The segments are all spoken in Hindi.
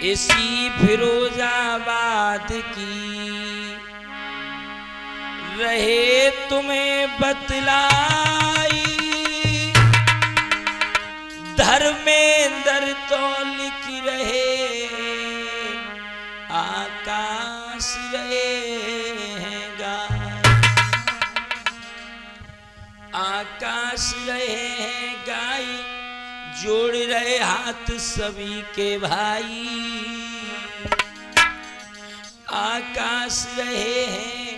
इसी फिरोजाबाद की रहे तुम्हें बतलाई, धर्मेंद्र तो लिख रहे आकाश रहे हैं गाय, आकाश रहे हैं गाय, जोड़ रहे हाथ सभी के भाई, आकाश रहे हैं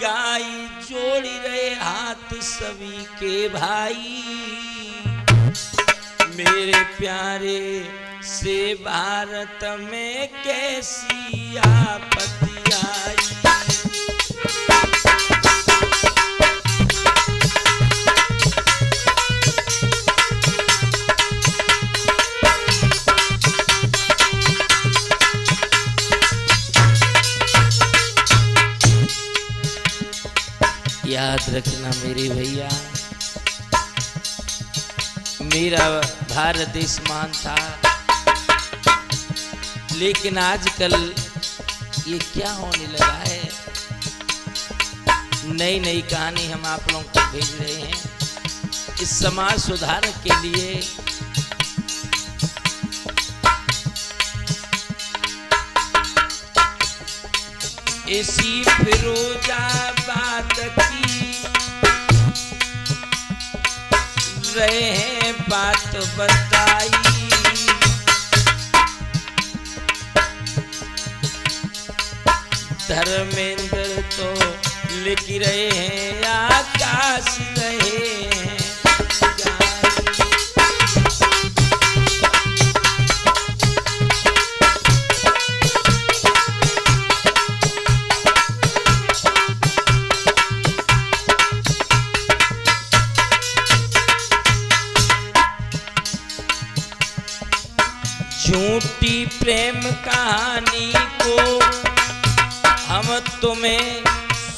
गाय, जोड़ रहे हाथ सभी के भाई। मेरे प्यारे से भारत में कैसी आपत्ति आई, याद रखना मेरे भैया, मेरा भारत देश महान था, लेकिन आजकल ये क्या होने लगा है। नई नई कहानी हम आप लोगों को भेज रहे हैं इस समाज सुधारक के लिए। इसी फिरोजाबाद की रहे हैं बात बताई, धर्मेंद्र तो लिख रहे हैं आकाश रहे हैं झूठी प्रेम कहानी को हम तुम्हें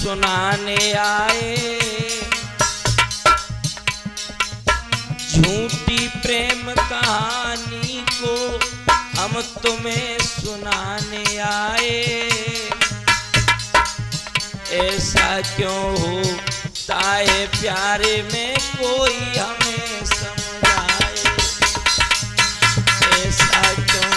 सुनाने आए, झूठी प्रेम कहानी को हम तुम्हें सुनाने आए। ऐसा क्यों होता है प्यारे में कोई हमें समझाए, ऐसा क्यों।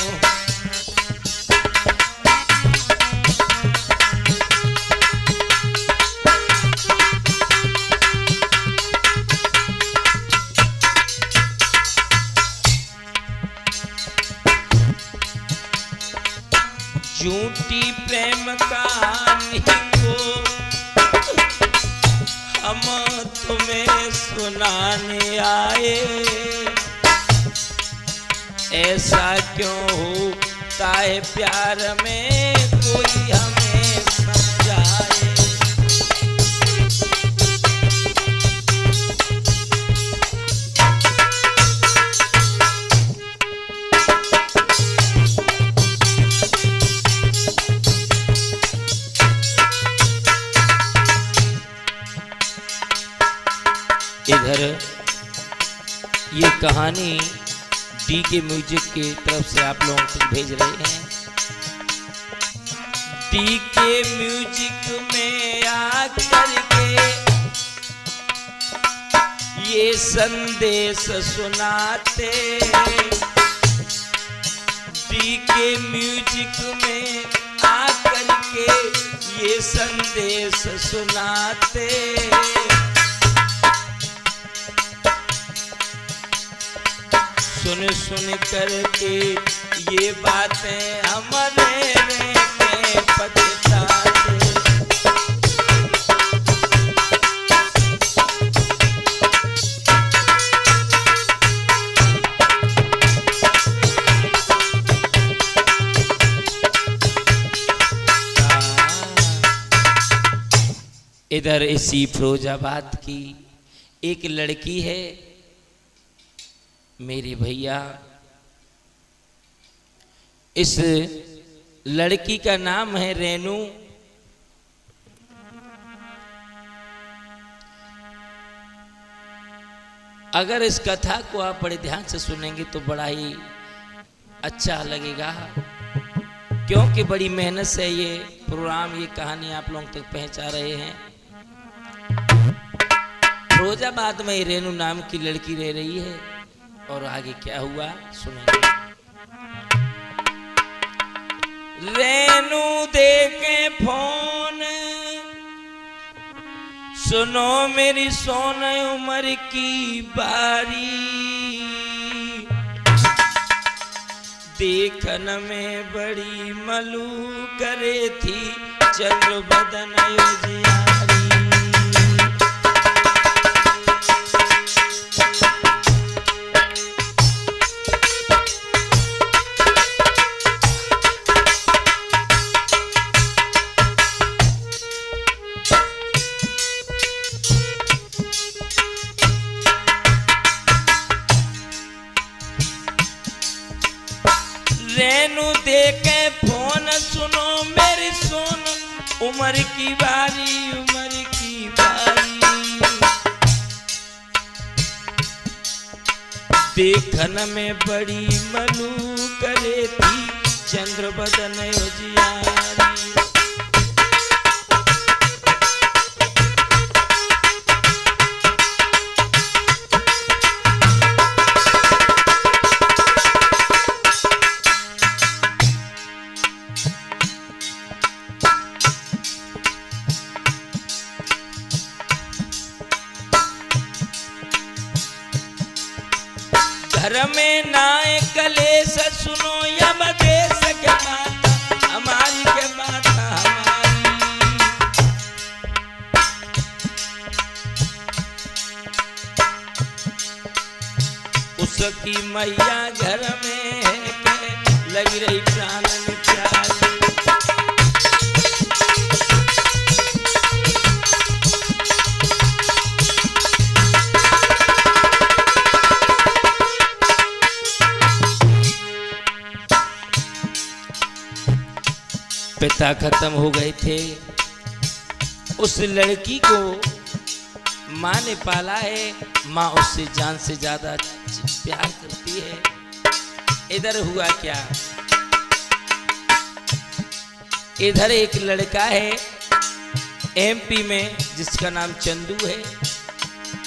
झूठी प्रेम कहानी को हम तुम्हें सुनाने आए, ऐसा क्यों होता है प्यार में कोई हमें समझाए। इधर ये कहानी डी के म्यूजिक की तरफ से आप लोगों तक भेज रहे हैं। डी के म्यूजिक में आकर के ये संदेश सुनाते, डी के म्यूजिक में आकर के ये संदेश सुनाते। सुन सुन करके ये बातें हमारे में पछताते। इधर इसी फिरोजाबाद की एक लड़की है मेरे भैया, इस लड़की का नाम है रेनू। अगर इस कथा को आप बड़े ध्यान से सुनेंगे तो बड़ा ही अच्छा लगेगा। क्योंकि बड़ी मेहनत से ये प्रोग्राम, ये कहानी आप लोगों तक पहुंचा रहे हैं। फिरोजाबाद में रेनू नाम की लड़की रह रही है और आगे क्या हुआ सुनेंगे। रेनू देके फोन, सुनो मेरी सोने उम्र की बारी, देखन में बड़ी मलू करे थी चंद्र बदन उजियारी। रेनू देके फोन, सुनो मेरी सोन उम्र की बारी, उम्र की बारी, देखन में बड़ी मलू करे थी चंद्र बदन उजियारी। घर में नाए कलेश, सुनो यम देश के माता हमारी, के माता हमारी, उसकी मैया घर में लगी रही प्राण प्यारी। पिता खत्म हो गए थे, उस लड़की को माँ ने पाला है, माँ उससे जान से ज्यादा प्यार करती है। इधर हुआ क्या, इधर एक लड़का है एमपी में जिसका नाम चंदू है।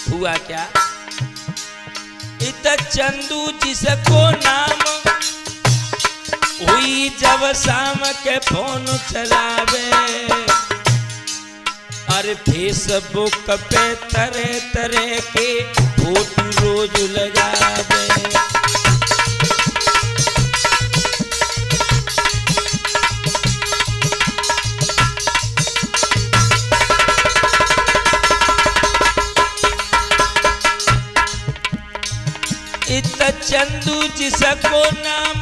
हुआ क्या, इत चंदू जिसको नाम हुई जब शाम के फोन चलावे, अरे फेसबुक पे तरह तरह के फोटो रोज लगावे। इत चंदू जिसको नाम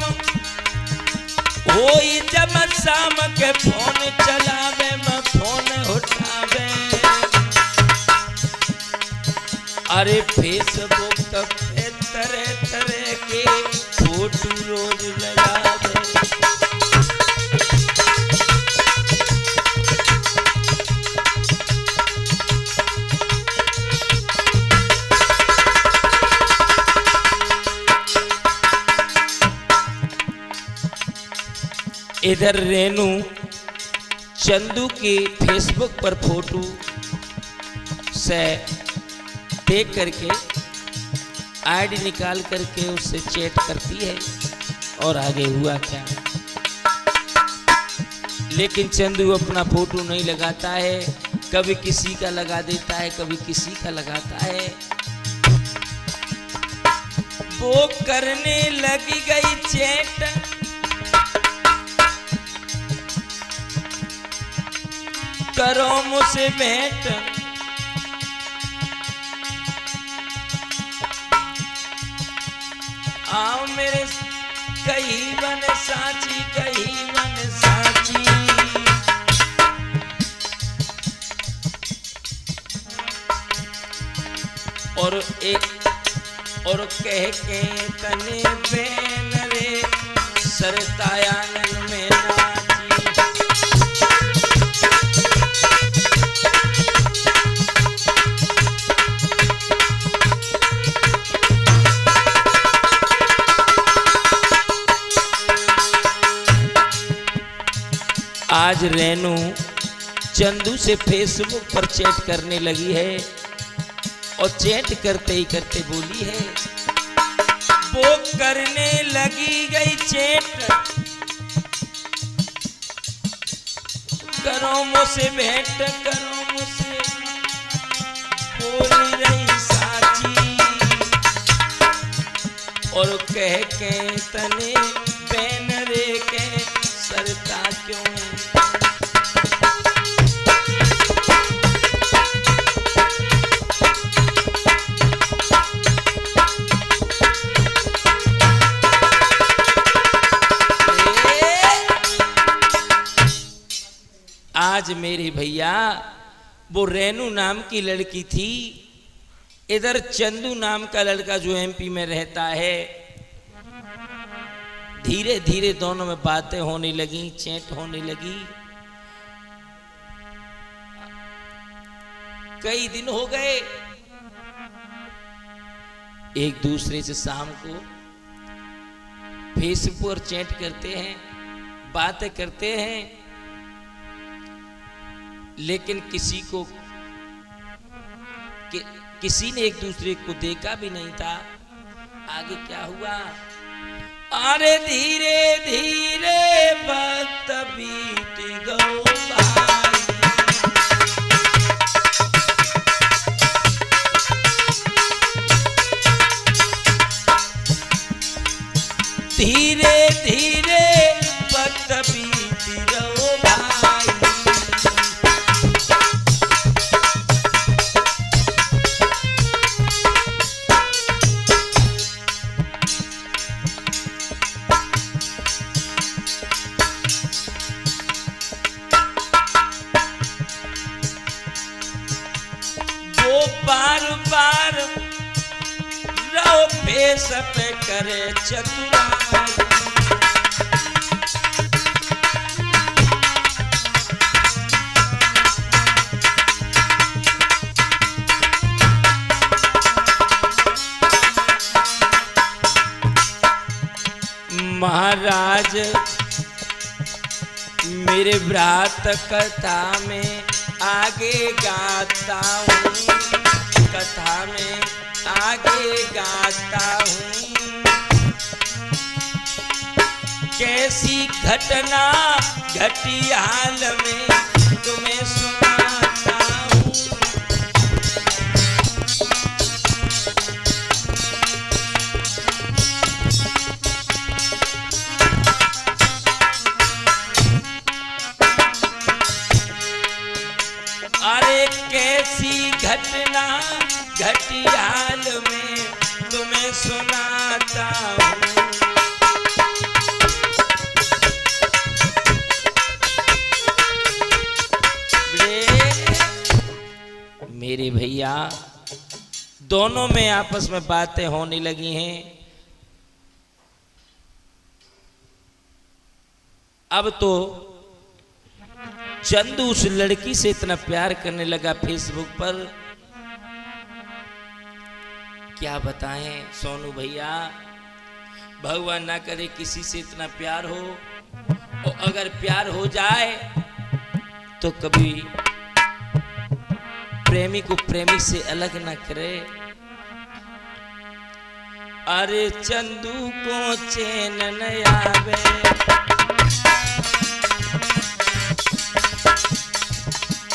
होई जब शाम के फोन चलावे, मैं फोन उठावे, अरे फेसबुक पे तरह तरह के फोटो रोज लगावे। इधर रेनू चंदू की फेसबुक पर फोटो से देख करके आईडी निकाल करके उससे चैट करती है। और आगे हुआ क्या, लेकिन चंदू अपना फोटो नहीं लगाता है, कभी किसी का लगा देता है, कभी किसी का लगाता है। वो करने लगी गई चैट, करो मुझसे भेंट, आओ मेरे कहीं बन साची, कहीं बन साची। और कह के तने बेन रे सरतायांगन में नाची। आज रेनू चंदू से फेसबुक पर चैट करने लगी है और चैट करते ही करते बोली है, वो करने लगी गई चैट, करो मुझसे भेंट, करो मुझसे, बोली रही साची, और कह के तने बैनरे के सरता क्यों। आज मेरे भैया वो रेनू नाम की लड़की थी, इधर चंदू नाम का लड़का जो एमपी में रहता है, धीरे धीरे दोनों में बातें होने लगी, चैट होने लगी। कई दिन हो गए, एक दूसरे से शाम को फेसबुक पर चैट करते हैं, बातें करते हैं, लेकिन किसी ने एक दूसरे को देखा भी नहीं था। आगे क्या हुआ? अरे धीरे धीरे वक्त बीत गयो भाई, धीरे धीरे वक्त बीत गयो भाई, बार बार रहो फेस पे करे चतुराई, महाराज मेरे व्रत कथा में आगे गाता हूँ, कथा में आगे गाता हूँ, कैसी घटना घटी हाल में तुम्हें सुनाता हूँ। अरे कैसी घटना घटी हाल में तुम्हें सुनाता हूँ। मेरे भैया दोनों में आपस में बातें होने लगी हैं। अब तो चंदू उस लड़की से इतना प्यार करने लगा फेसबुक पर, क्या बताएं सोनू भैया, भगवान ना करे किसी से इतना प्यार हो, और अगर प्यार हो जाए तो कभी प्रेमी को प्रेमी से अलग ना करे। अरे चंदू को चैन न आवे,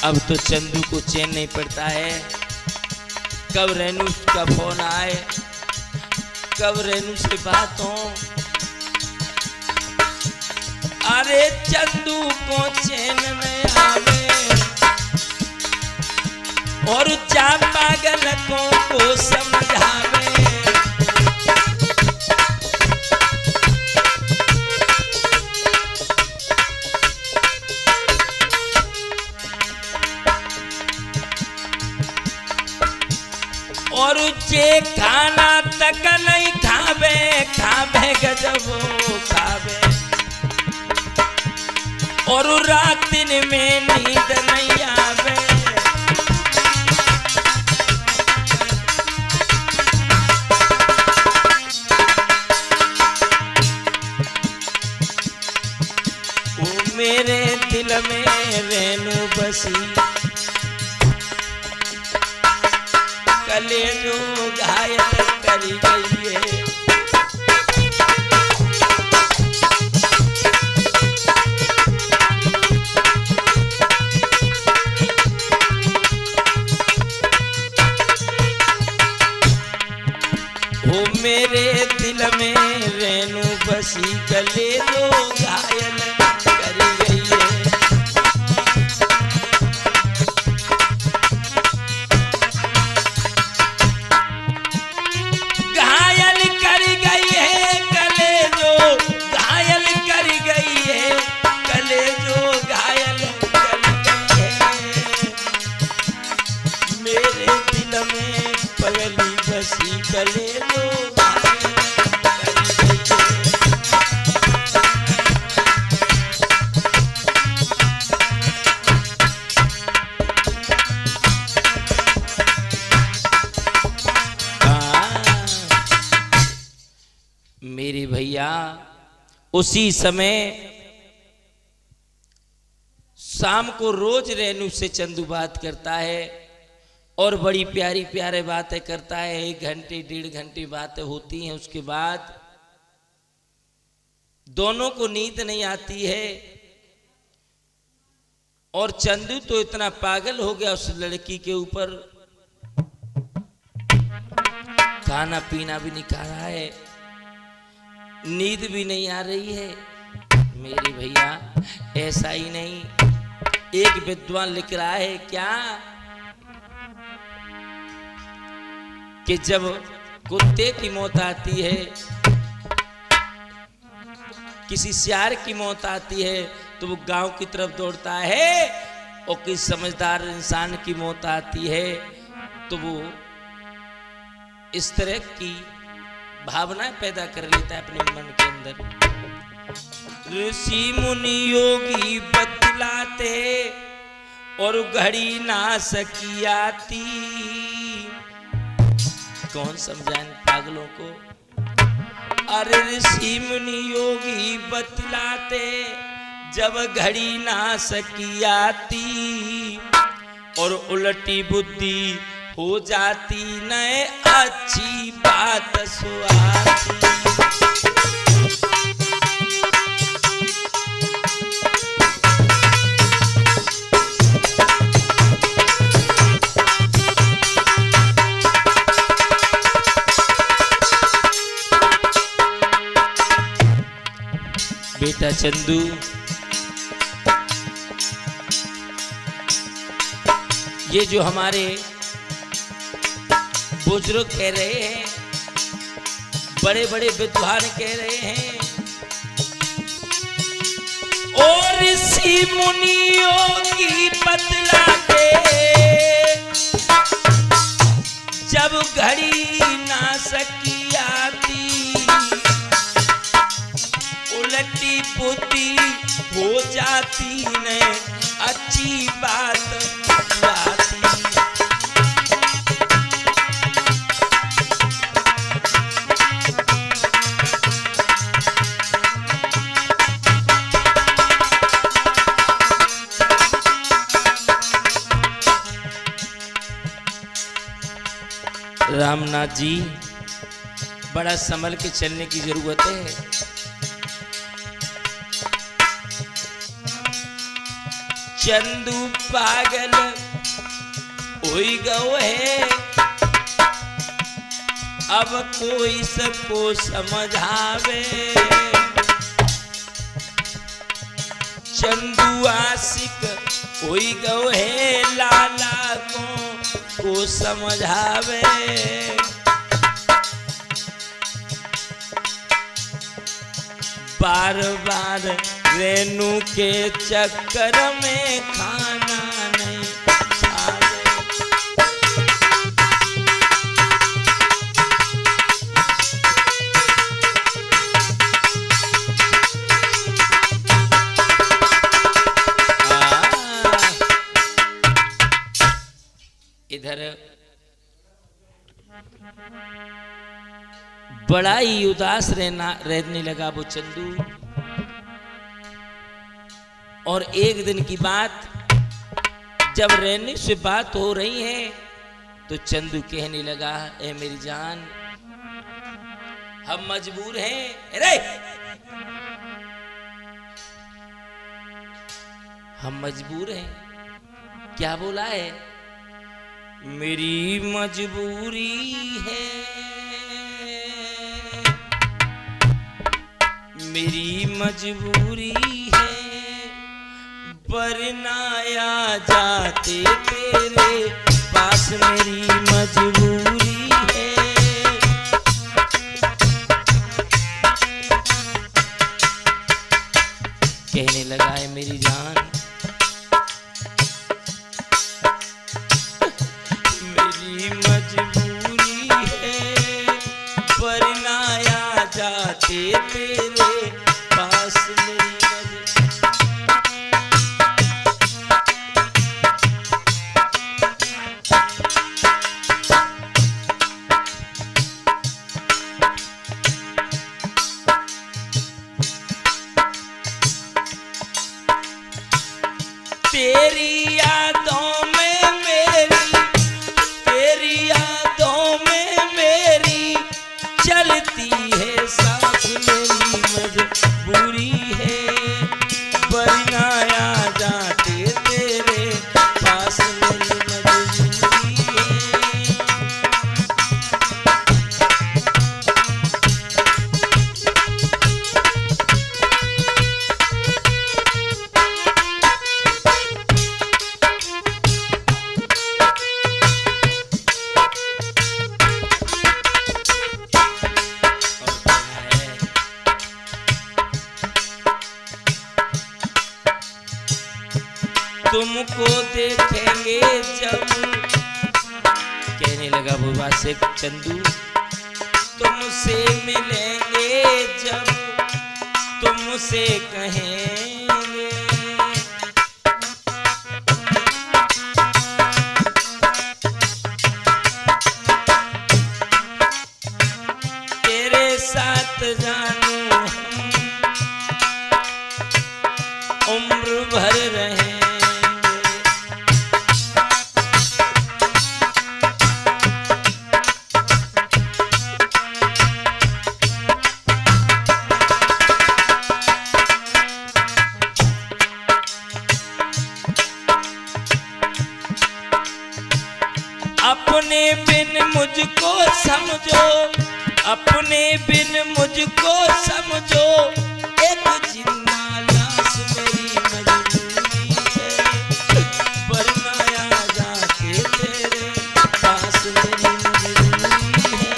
अब तो चंदू को चैन नहीं पड़ता है, कब रेनू का फोन आए, कब रेनू से बात हो। अरे चंदू को चैन में आवे और जा पागलों को समझावे। और जे खाना तक नहीं खावे, खावे गजब खावे, और रात दिन में नींद नहीं आवे। ओ मेरे दिल में रेणु बसी, कलेजो घायल कर गई है। वो मेरे दिल में रेणु बसी, कलेजो घायल कर गई है। घायल कर गई है, कलेजो घायल कर गई है, कलेजो घायल कर गई है। मेरे दिल में पगली बसी, कलेजो मेरे भैया। उसी समय शाम को रोज रेणु से चंदू बात करता है और बड़ी प्यारी प्यारे बातें करता है। 1 घंटे 1.5 घंटे बातें होती हैं। उसके बाद दोनों को नींद नहीं आती है और चंदू तो इतना पागल हो गया उस लड़की के ऊपर, खाना पीना भी नहीं खा रहा है, नींद भी नहीं आ रही है। मेरे भैया ऐसा ही नहीं, एक विद्वान लिख रहा है क्या कि जब कुत्ते की मौत आती है, किसी सियार की मौत आती है तो वो गांव की तरफ दौड़ता है, और किसी समझदार इंसान की मौत आती है तो वो इस तरह की भावनाएं पैदा कर लेता है अपने मन के अंदर। ऋषि मुनि योगी बतलाते और घड़ी ना सकी आती। कौन समझाए पागलों को? अरे ऋषि मुनि योगी बतलाते, जब घड़ी ना सकी आती और उल्टी बुद्धि हो जाती, नए अच्छी बात सुहाती। बेटा चंदू, ये जो हमारे बुजुर्ग कह रहे हैं, बड़े बड़े विद्वान कह रहे हैं, और ऋषि मुनियों की बतलाते, जब घड़ी ना सकी आती, उल्टी बुद्धि हो जाती ने अच्छी बात आती। रामनाथ जी, बड़ा संभल के चलने की जरूरत है। चंदू पागल होई गयो है, अब कोई सबको समझावे। चंदू आशिक होई गयो है, लाला को समझावे। बार बार रेणु के चक्कर में खाना नहीं खावे। इधर बड़ा ही उदास रहने लगा वो चंदू। और एक दिन की बात, जब रेनू से बात हो रही है तो चंदू कहने लगा, ए मेरी जान, हम मजबूर हैं। अरे हम मजबूर हैं। क्या बोला है? मेरी मजबूरी है, मेरी मजबूरी है, वरना आ जाते तेरे पास, मेरी मजबूरी है। कहने लगा है मेरी जान, मेरी मजबूरी है, वरना आ जाते तेरे पास, मेरी तेरी यादों में मेरी, तेरी यादों में मेरी चलती है सांस, मेरी मजबूरी है, वरना आ जाते तेरे पास, मेरी मजबूरी है। तुमको देखेंगे जब, कहने लगा बुआ से चंदू, तुमसे मिलेंगे जब, तुमसे कहेंगे, तेरे साथ जानू हम उम्र भर रहे। अपने बिन मुझको समझो, अपने बिन मुझको समझो, एक जिंदा लाश, मेरी मजबूरी है, वरना आ जाके तेरे पास, मेरी मजबूरी है।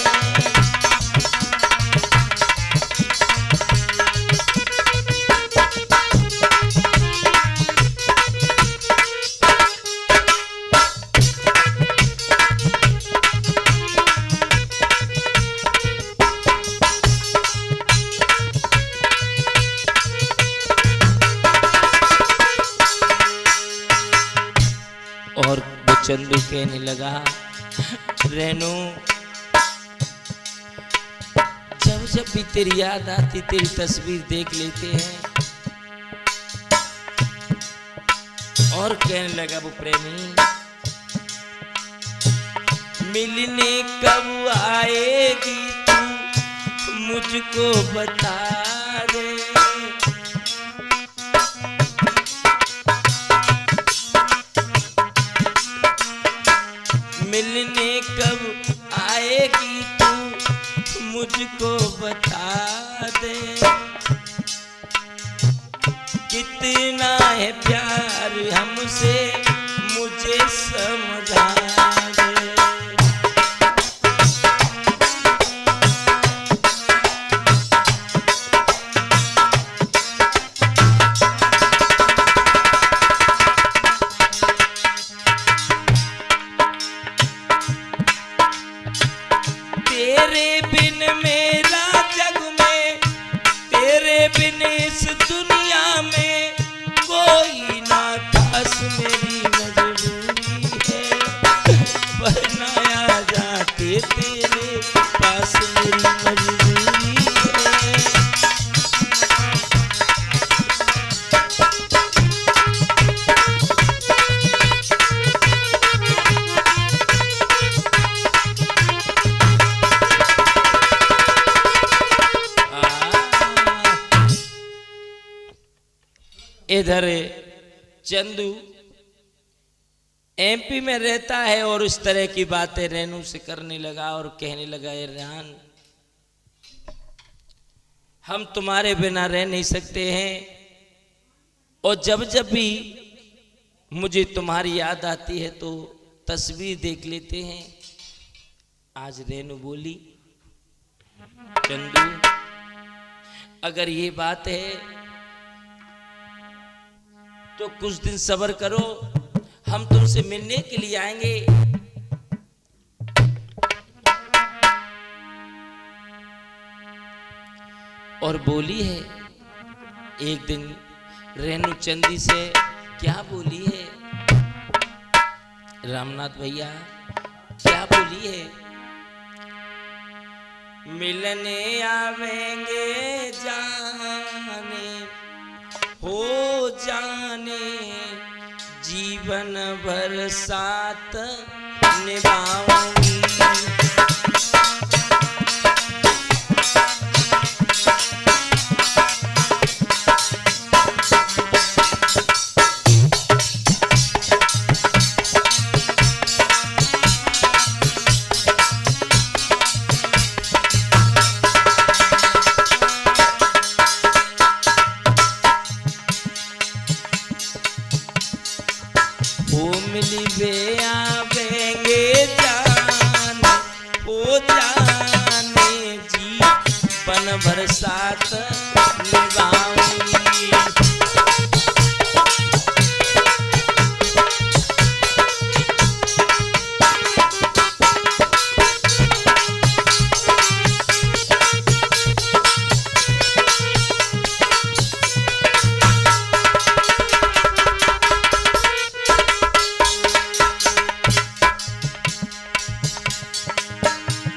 और वो चंदू कहने लगा, रेनू, जब जब भी तेरी याद आती, तेरी तस्वीर देख लेते हैं। और कहने लगा वो प्रेमी, मिलने कब आएगी तू, मुझको बता दे, मिलने कब आएगी तू, मुझको बता दे, कितना है प्यार हमसे, मुझे समझा दे। तेरे बिन मेरा जग में, तेरे बिन इस दुनिया में कोई ना खास, मेरी मजबूरी है, वरना आ जाते तेरे पास, मेरी मजबूरी है। इधर चंदू एमपी में रहता है और इस तरह की बातें रेनू से करने लगा और कहने लगा, ए रेहान, हम तुम्हारे बिना रह नहीं सकते हैं और जब जब भी मुझे तुम्हारी याद आती है तो तस्वीर देख लेते हैं। आज रेनू बोली, चंदू अगर ये बात है तो कुछ दिन सब्र करो, हम तुमसे मिलने के लिए आएंगे। और बोली है एक दिन रेनू चंदी से, क्या बोली है रामनाथ भैया, क्या बोली है? मिलने आवेंगे जाने हो जाने, जीवन भर साथ निभाऊंगी। भर साथ निभाऊंगी।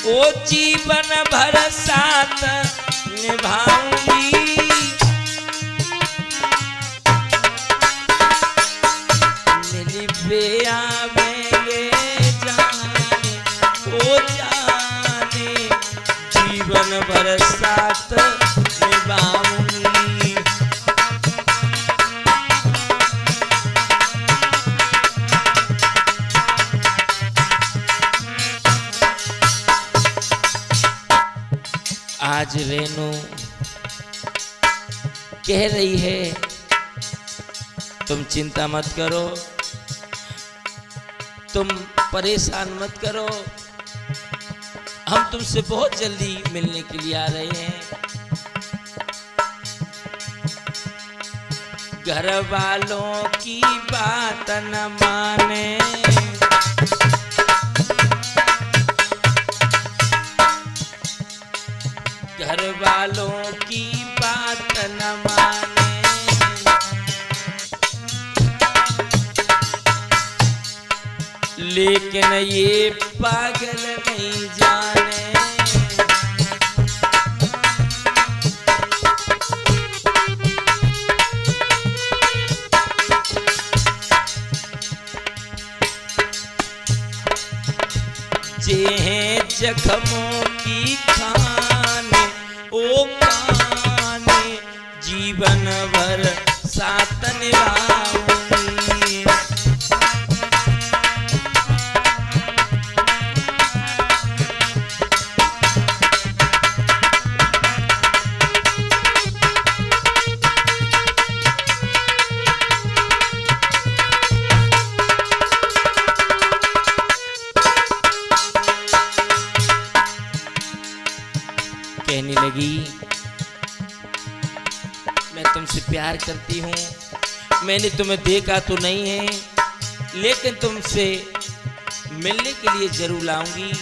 ओ जीवन भर साथ निभाऊंगी। मिलवे आवेंगे जाने ओ जाने, जीवन भर साथ निभाऊंगी। आज रेनू कह रही है, तुम चिंता मत करो, तुम परेशान मत करो, हम तुमसे बहुत जल्दी मिलने के लिए आ रहे हैं। घर वालों की बात न माने, घर वालों की बात न माने, लेकिन ये पागल नहीं जाने। जे हैं जख्मों की खाने ओ खाने, जीवन भर साथ निभाऊंगी। कहने लगी, मैं तुमसे प्यार करती हूँ, मैंने तुम्हें देखा तो नहीं है, लेकिन तुमसे मिलने के लिए जरूर लाऊंगी।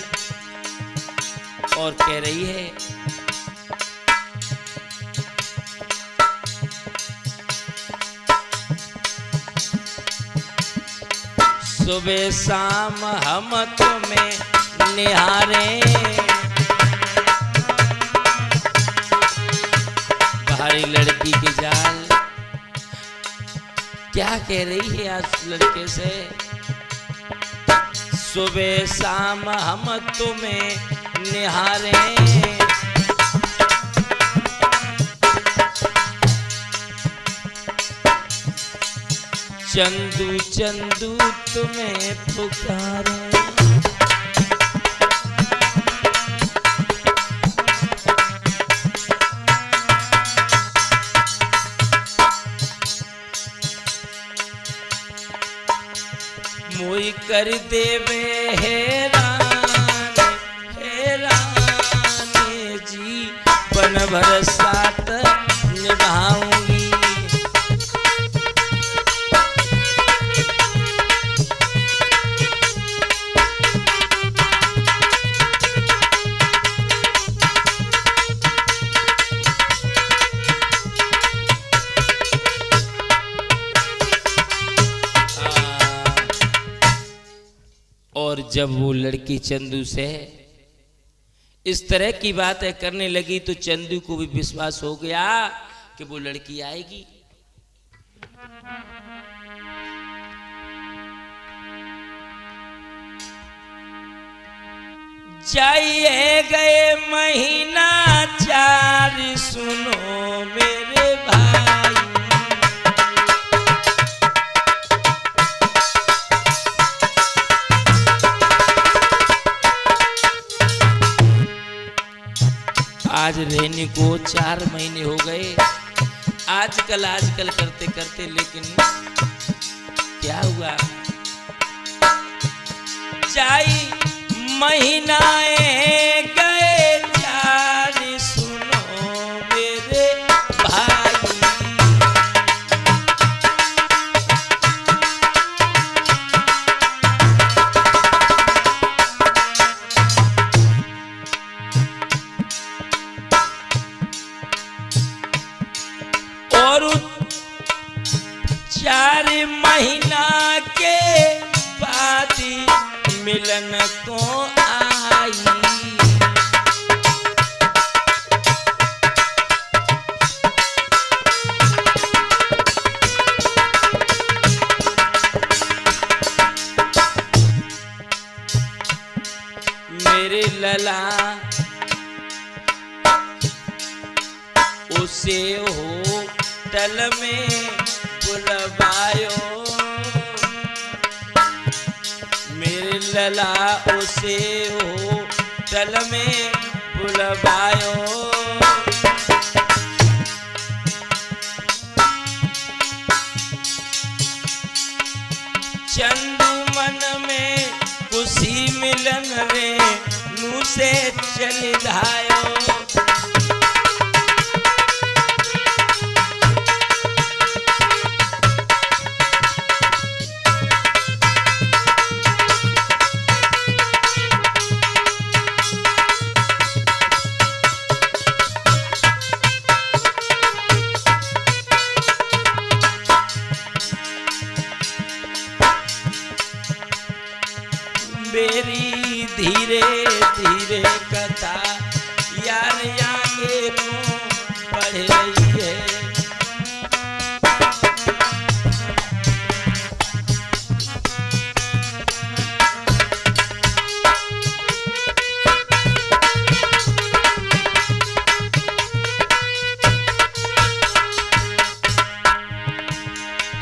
और कह रही है, सुबह शाम हम तुम्हें निहारे, बाहरी लड़की के जाल। क्या कह रही है आज लड़के से? सुबह शाम हम तुम्हें निहारे, चंदू चंदू तुम्हें पुकारे। मोई कर देवे हैरान हैरान जी बन भर साथ निभाऊंगी। और जब वो लड़की चंदू से इस तरह की बातें करने लगी तो चंदू को भी विश्वास हो गया कि वो लड़की आएगी। जाइए गए महीना 4 सुनो मेरे भाई। आज रहने को 4 महीने हो गए। आजकल करते करते लेकिन क्या हुआ, जाई महीनाएं गए 4 सुनो मेरे भाई। और 4 महीना के बाद मिलन को आई। मेरे लला उसे होटल में बुलवायो। मेरे लला उसे होटल में बुलवायो। चंदू मन में खुशी मिलन रे नू से चल धायो। मेरी धीरे धीरे कथा यार आगे को बढ़ रही है।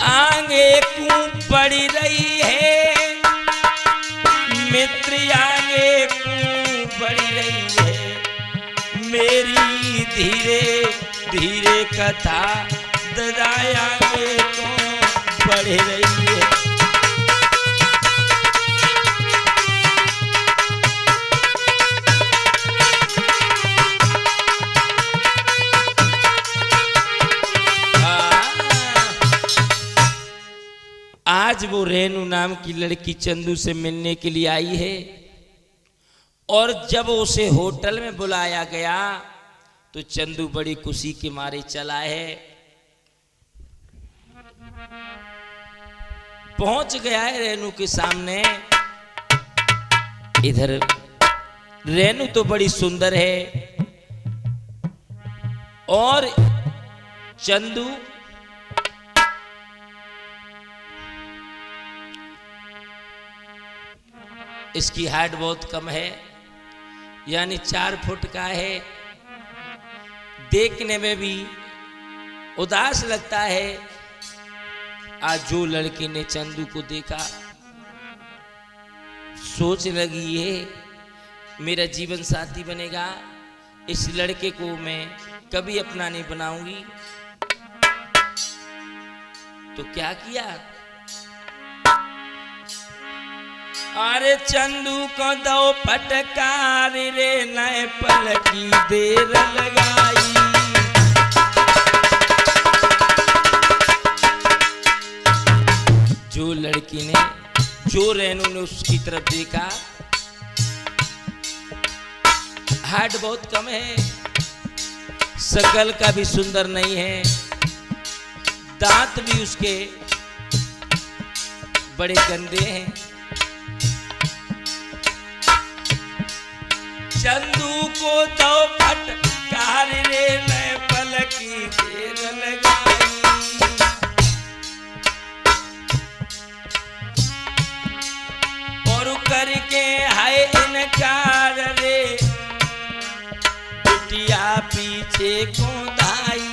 आगे को बढ़ रही है। मित्र आगे बढ़ रही है। मेरी धीरे धीरे कथा दादा आगे को बढ़ रही है। आज वो रेनू नाम की लड़की चंदू से मिलने के लिए आई है और जब उसे होटल में बुलाया गया तो चंदू बड़ी खुशी के मारे चला है। पहुंच गया है रेनू के सामने। इधर रेनू तो बड़ी सुंदर है और चंदू इसकी हाइट बहुत कम है, यानी 4 फुट का है। देखने में भी उदास लगता है। आज जो लड़की ने चंदू को देखा सोच लगी ये मेरा जीवन साथी बनेगा, इस लड़के को मैं कभी अपना नहीं बनाऊंगी। तो क्या किया, अरे चंदू को दो फटकार रे नए पल की देर लगाई। जो लड़की ने, जो रेनू ने उसकी तरफ देखा, हाइट बहुत कम है, शकल का भी सुंदर नहीं है, दांत भी उसके बड़े गंदे हैं। चंदू को दो फटकार रे नए पल की देर लगाई। और करके हाय इनकार रे बिटिया पीछे को दाई।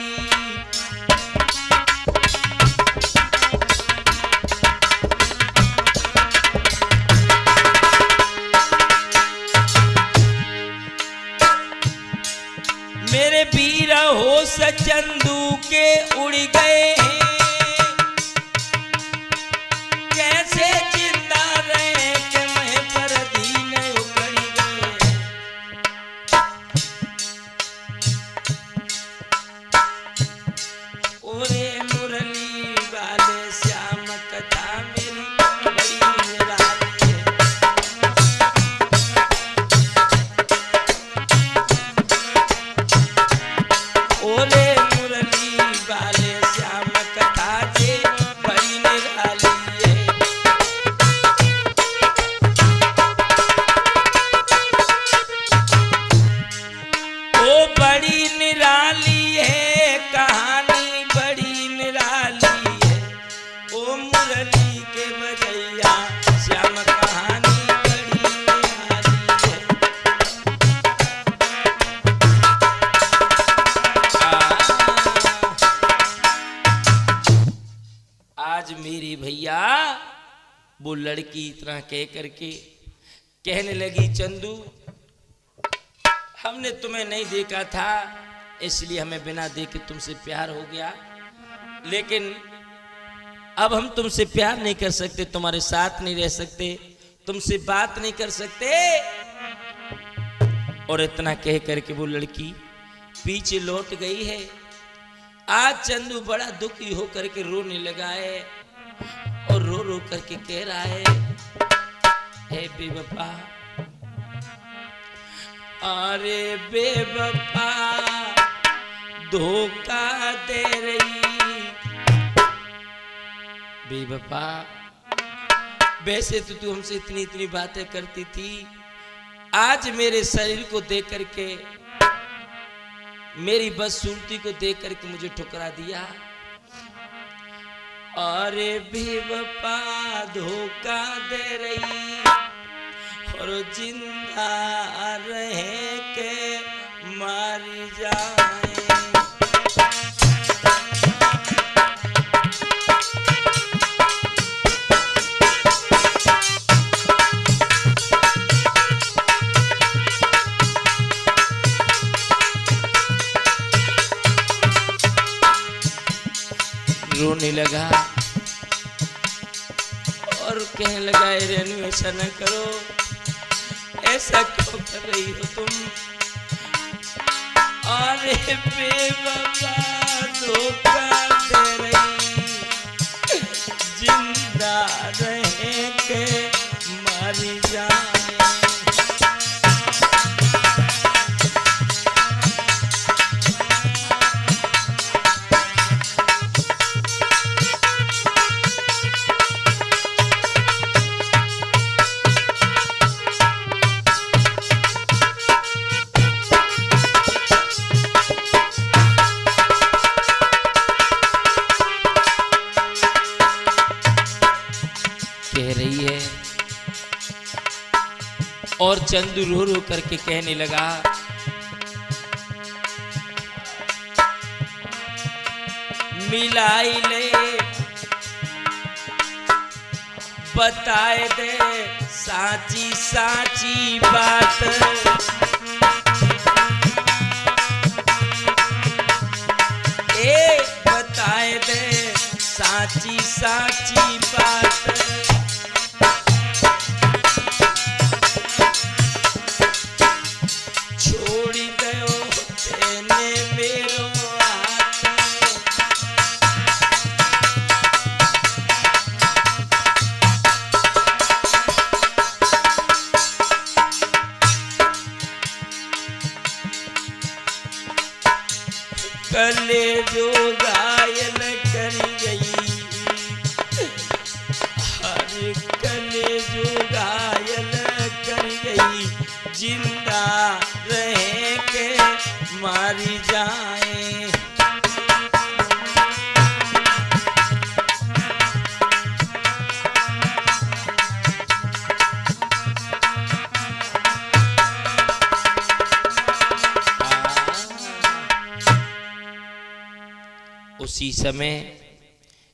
मेरे वीर होश चंदू के उड़ गए हैं, कैसे जिंदा रहे कि मैं पर दीन उखड़ गए। ओरे मुरली वाले श्याम कथा मेरी बड़ी निराली है। ओरे मुरली वाले श्याम कथा जे बड़ी निराली है। ओ बड़ी निराली है, कहानी बड़ी निराली है। ओ मुरली के बजैया श्याम कहानी बड़ी निराली है। आज मेरी भैया वो लड़की इतना कह करके कहने लगी, चंदू हमने तुम्हें नहीं देखा था इसलिए हमें बिना देखे तुमसे प्यार हो गया, लेकिन अब हम तुमसे प्यार नहीं कर सकते, तुम्हारे साथ नहीं रह सकते, तुमसे बात नहीं कर सकते। और इतना कह करके वो लड़की पीछे लौट गई है। आज चंदू बड़ा दुखी होकर के रोने लगा है और रो रो करके कह रहा है, हे बेवफा, अरे बेवफा धोखा दे रही। बेवफा वैसे तो तू हमसे इतनी इतनी बातें करती थी, आज मेरे शरीर को देख करके, मेरी बदसूरती को देख करके मुझे ठुकरा दिया। अरे बेवफा धोखा दे रही और जिंदा रहे के मारी जाए। रोने लगा और कहने लगा, रेनू ऐसा न करो, ऐसा क्यों कर रही हो तुम। अरे बेवफा धोखा दे रही, जिंदा रहे के मारी जाए। कह रही है और चंदू रो रो करके कहने लगा, मिलाई ले बताए दे साची साची बात। ए बताए दे साची साची बात। छोड़ी दो तेने मेरो हाथ। कले जो घायल कर गई, हर कले जो घायल कर गई, जिंदा रहे के मारी जाए। उसी समय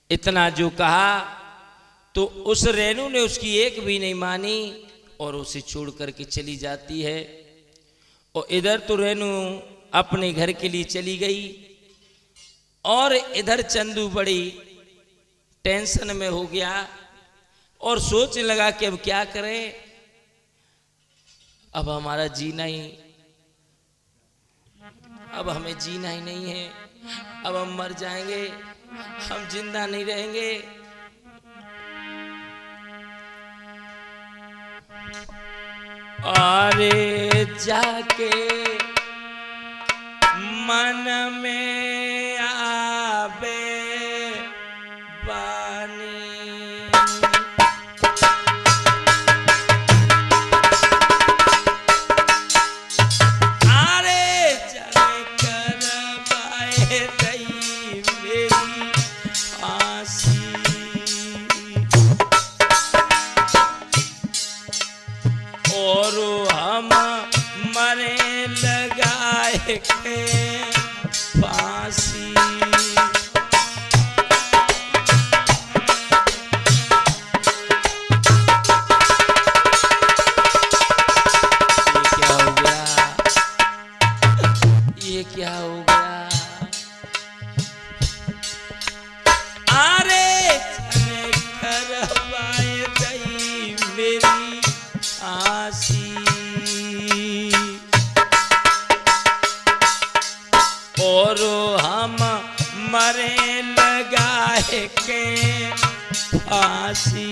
इतना जो कहा तो उस रेणु ने उसकी एक भी नहीं मानी और उसे छोड़ करके चली जाती है। और इधर तो रेणु अपने घर के लिए चली गई और इधर चंदू बड़ी टेंशन में हो गया और सोचने लगा कि अब क्या करें, अब हमारा जीना ही, अब हमें जीना ही नहीं है, अब हम मर जाएंगे, हम जिंदा नहीं रहेंगे। अरे जाके मन में आवे बानी, अरे चले करवाए दई मेरी फांसी। और हम मरे लगाए के फांसी। ये क्या हो गया? अरे चले करवाए दई मेरी फांसी। और हम मरे लगाए के फांसी।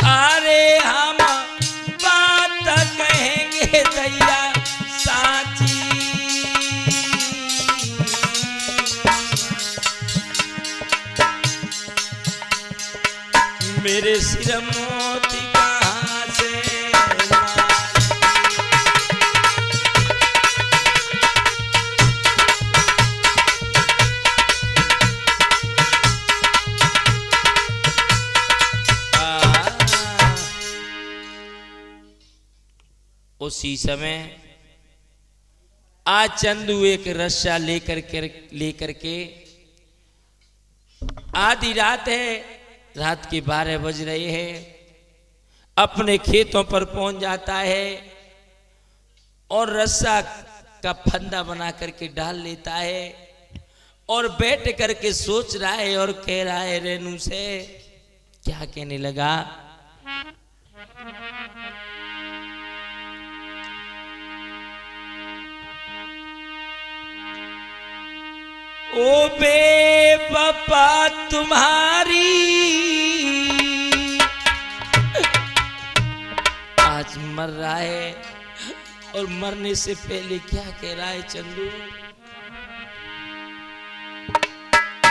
अरे हम बात कहेंगे दैया साची, मेरे सिर मोती कहाँ से उसी समय आज चंदू एक रस्सा लेकर के आधी रात है, रात के 12 बज रहे हैं, अपने खेतों पर पहुंच जाता है और रस्सा का फंदा बना करके डाल लेता है और बैठ करके सोच रहा है और कह रहा है रेणु से, क्या कहने लगा? ओ बेवफा तुम्हारी आज मर रहा है और मरने से पहले क्या कह रहा है चंदू?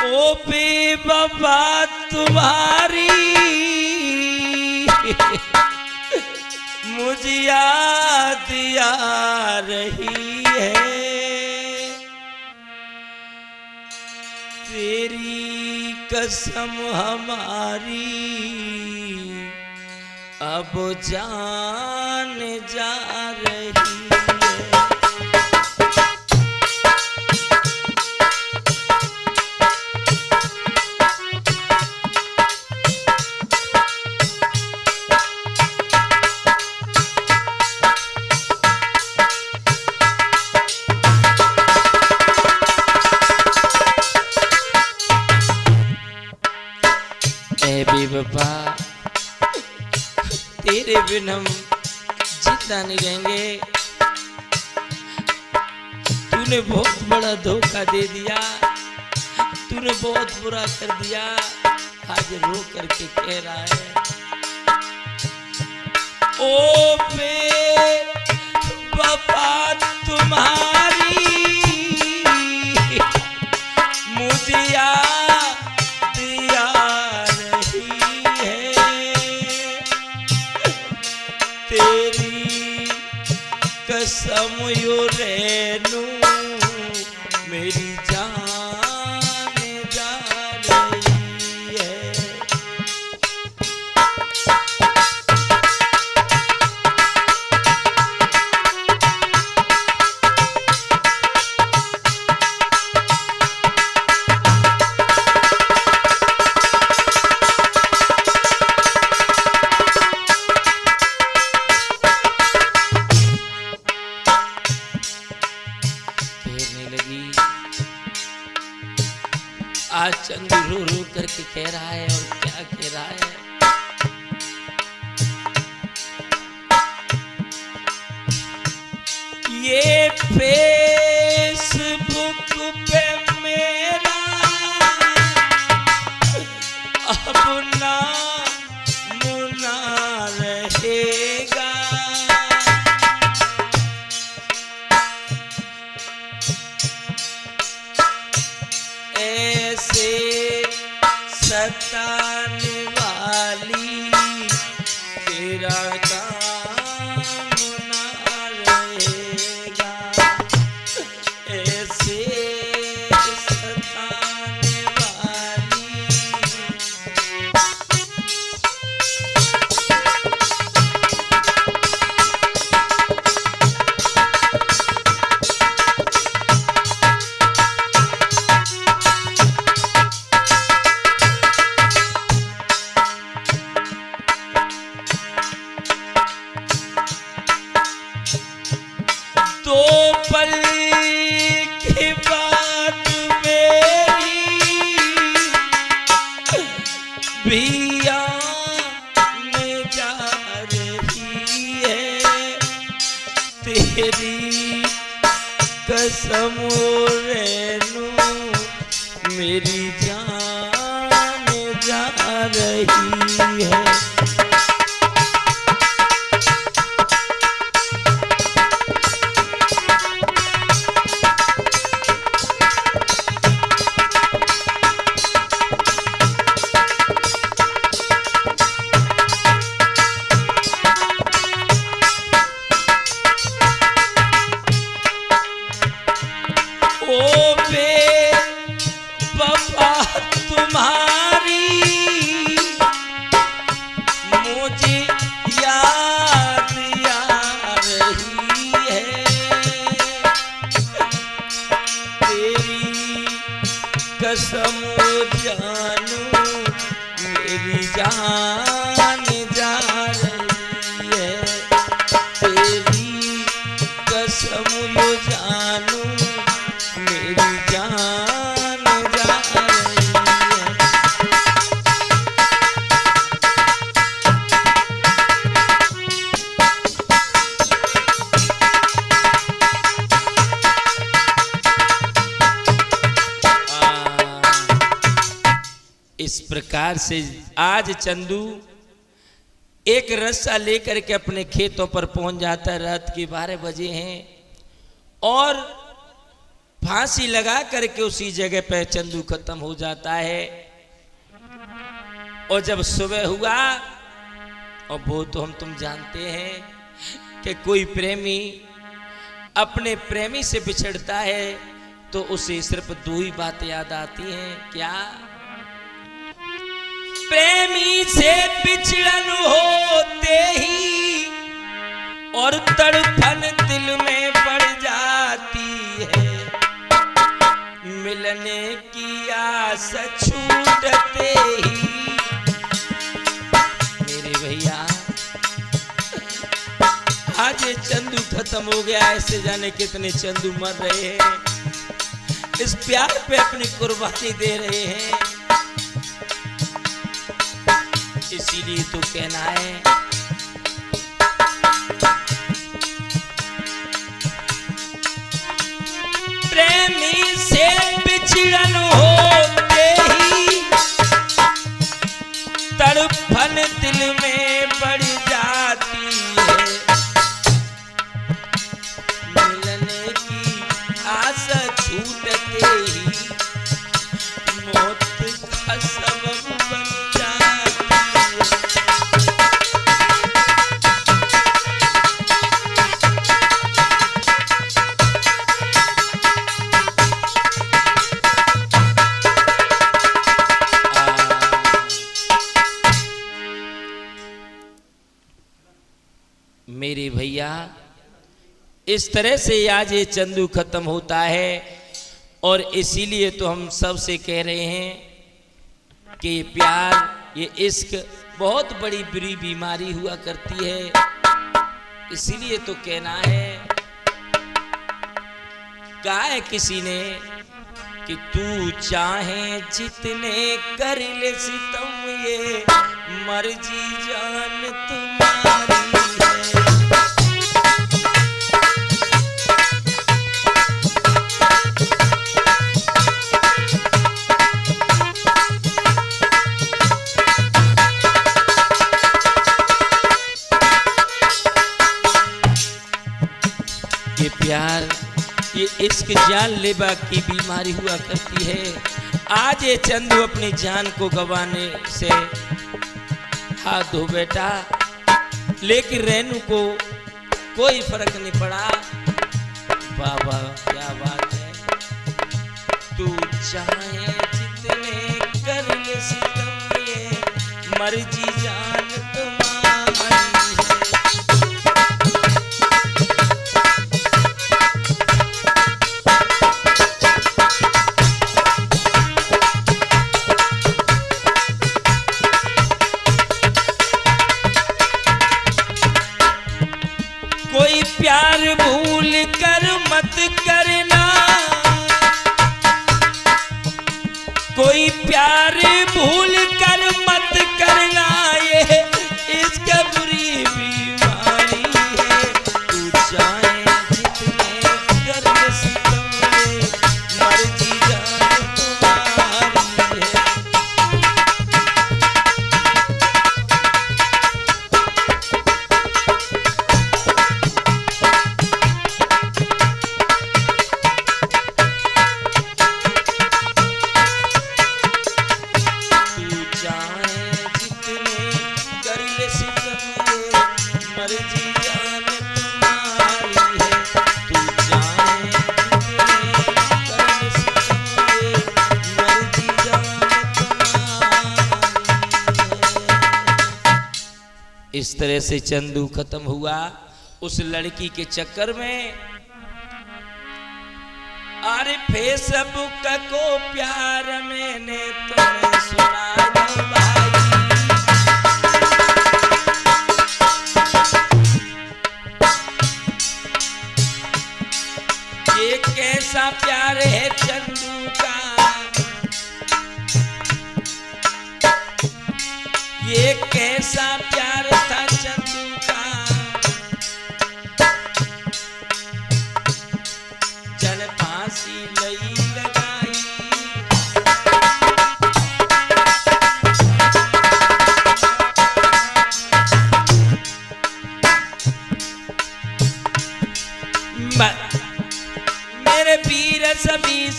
ओ बेवफा तुम्हारी मुझे याद आ रही है, तेरी कसम हमारी अब जान जा रही है। बेवफा तेरे बिन हम जिंदा नहीं रहेंगे। तूने बहुत बड़ा धोखा दे दिया, तूने बहुत बुरा कर दिया। आज रो करके कह रहा है ओ बेवफा तुम्हारी मुझे याद तेरी कसम यो रेनू मेरी जान जा रही है। आज चंदू रो रो करके कह रहा है, और क्या कह रहा है। ये फेसबुक पे मेरा अब नाम ना रहेगा। ऐसे सताने वाली तेरा काम ना रहेगा। ऐसे सताने वाली दो पल की बात मेरी भी आने जा रही है। तेरी कसम रेनू मेरी जान जा रही है। ओ बेवफा तुम्हारी मुझे याद आ रही है। तेरी कसम जानू मेरी जान जा रही है। तेरी कसम यो जानू मेरी जान जा रही है। इस प्रकार से आज चंदू एक रस्सा लेकर के अपने खेतों पर पहुंच जाता है। रात के 12 बजे हैं और फांसी लगा करके उसी जगह पे चंदू खत्म हो जाता है। और जब सुबह हुआ, और वो तो हम तुम जानते हैं कि कोई प्रेमी अपने प्रेमी से बिछड़ता है तो उसे सिर्फ 2 ही बातें याद आती हैं। क्या? प्रेमी से बिछड़न होते ही और तड़पन दिल में बढ़ जाती है, मिलने की आस छूटते ही। मेरे भैया आज ये चंदू खत्म हो गया, ऐसे जाने कितने चंदू मर रहे हैं, इस प्यार पे अपनी कुर्बानी दे रहे हैं। इसीलिए तो कहना है प्रेमी से बिछड़न होते ही तड़पन दिल में बढ़ जाती है, मिलने की आस छूटते ही मौत का सबब बन जाती है। मेरे भैया इस तरह से आज ये चंदू खत्म होता है, और इसीलिए तो हम सबसे कह रहे हैं कि ये प्यार, ये इश्क बहुत बड़ी बुरी बीमारी हुआ करती है। इसीलिए तो कहना है, कहा है किसी ने कि तू चाहे जितने कर ले सितम, ये मर्जी जान तुम्हारी है। ये प्यार, ये इश्क जानलेवा की बीमारी हुआ करती है। आज ये चंदू अपनी जान को गंवाने से हाथ धो बैठा, लेकिन रेनू को कोई फर्क नहीं पड़ा। बाबा क्या बात है, तू चाहे जितने कर ले सितम, ये मर्जी जान तुम्हारी है। कोई प्यार भूल कर मत करना, कोई प्यार भूल कर मत करना, ये इसका बुरी बीमारी है। तू चाहे जितने कर ले सितम, ये मर्जी जान तुम्हारी है। इस तरह से चंदू खत्म हुआ उस लड़की के चक्कर में। अरे फेसबुक को प्यार मैंने तुम्हें सुना दो भाई, ये कैसा प्यार है चंदू का, ये कैसा प्यार था चंदू का। जन फांसी लई लगाई, मेरे वीर सभी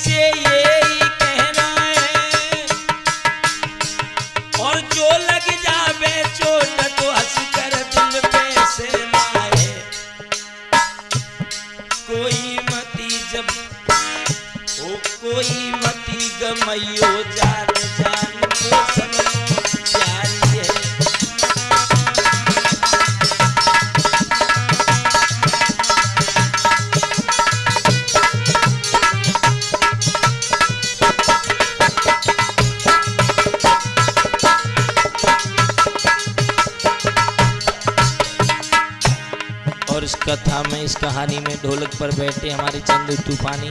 इस कथा में, इस कहानी में ढोलक पर बैठे हमारे चंदू तूफानी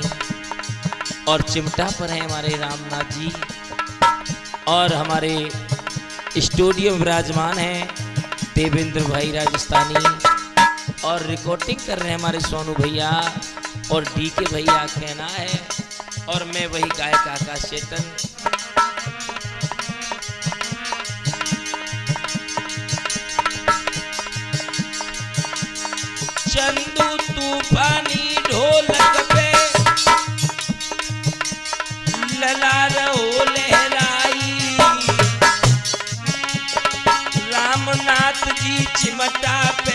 और चिमटा पर है हमारे रामनाथ जी और हमारे स्टूडियो में विराजमान हैं देवेंद्र भाई राजस्थानी और रिकॉर्डिंग कर रहे हैं हमारे सोनू भैया और डीके भैया कहना है और मैं वही गायक आकाश चेतन। चंदू तूफानी ढोलक पे ललार हो लहराई, रामनाथ जी चिमटा पे